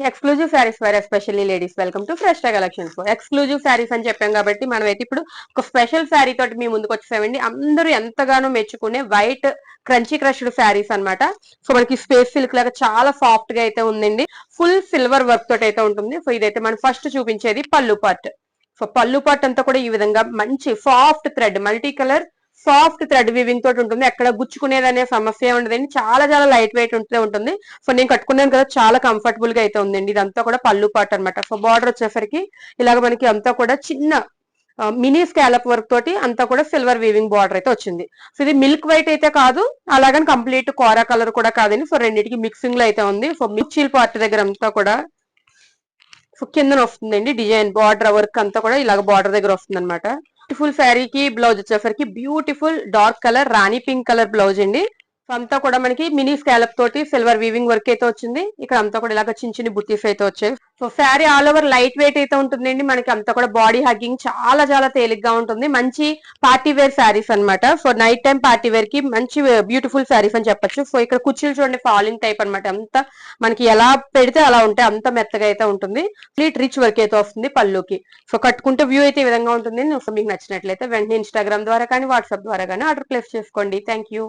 Exclusive saris for especially ladies, welcome to fresh collections. Exclusive saris అని చెప్పాం కాబట్టి మనం అయితే ఇప్పుడు ఒక స్పెషల్ శారీ తోటి మీ ముందుకు వచ్చేసామండి. అందరూ ఎంతగానో మెచ్చుకునే వైట్ క్రంచీ క్రష్డ్ శారీస్ అన్నమాట. సో మనకి స్పేస్ సిల్క్ లాగా చాలా సాఫ్ట్ గా అయితే ఉందండి. ఫుల్ సిల్వర్ వర్క్ తోటి అయితే ఉంటుంది. సో ఇదైతే మనం ఫస్ట్ చూపించేది పళ్ళు పార్ట్. సో పళ్ళు పార్ట్ అంతా కూడా ఈ విధంగా మంచి soft thread, multi colour soft thread weaving తోటి ఉంటుంది. ఎక్కడ గుచ్చుకునేది అనే సమస్య ఉండదండి. చాలా చాలా లైట్ వెయిట్ ఉంటుంది. సో నేను కట్టుకున్నాను కదా, చాలా కంఫర్టబుల్ గా అయితే ఉందండి. ఇదంతా కూడా పళ్ళు పార్ట్ అనమాట. సో బార్డర్ వచ్చేసరికి ఇలాగ మనకి అంతా కూడా చిన్న మినీ స్కాలప్ వర్క్ తోటి అంతా కూడా సిల్వర్ వీవింగ్ బార్డర్ అయితే వచ్చింది. సో ఇది మిల్క్ వైట్ అయితే కాదు, అలాగని కంప్లీట్ కోరా కలర్ కూడా కాదండి. సో రెండింటికి మిక్సింగ్ లో అయితే ఉంది. సో మిర్చీల్ పార్ట్ దగ్గర అంతా కూడా సో కింద వస్తుందండి డిజైన్, బార్డర్ వర్క్ అంతా కూడా ఇలాగ బార్డర్ దగ్గర వస్తుంది అనమాట. బ్యూటిఫుల్ శారీకి బ్లౌజ్ వచ్చేసరికి బ్యూటిఫుల్ డార్క్ కలర్ రాణి పింక్ కలర్ బ్లౌజ్ అండి. సో అంతా కూడా మనకి మినీ స్కాలప్ తోటి సిల్వర్ వీవింగ్ వర్క్ అయితే వచ్చింది. ఇక్కడ అంతా కూడా ఇలాగ చిన్న చిన్న బుట్టీస్ అయితే వచ్చాయి. So sari all over light weight అయితే ఉంటుందండి. మనకి అంతా కూడా బాడీ హగ్గింగ్ చాలా చాలా తేలిగ్గా ఉంటుంది. మంచి పార్టీ వేర్ శారీస్ అనమాట. So night time party wear కి మంచి బ్యూటిఫుల్ శారీస్ అని చెప్పొచ్చు. సో ఇక్కడ కుర్చీలు చూడండి, ఫాలింగ్ టైప్ అనమాట. అంతా మనకి ఎలా పెడితే అలా ఉంటే అంత మెత్తగా అయితే ఉంటుంది. కంప్లీట్ రిచ్ వర్క్ అయితే వస్తుంది పళ్ళుకి. సో కట్టుకుంటే వ్యూ అయితే ఈ విధంగా ఉంటుంది. సో మీకు నచ్చినట్లయితే వెంటనే ఇన్స్టాగ్రామ్ ద్వారా కానీ వాట్సాప్ ద్వారా కానీ ఆర్డర్ ప్లేస్ చేసుకోండి. Thank you.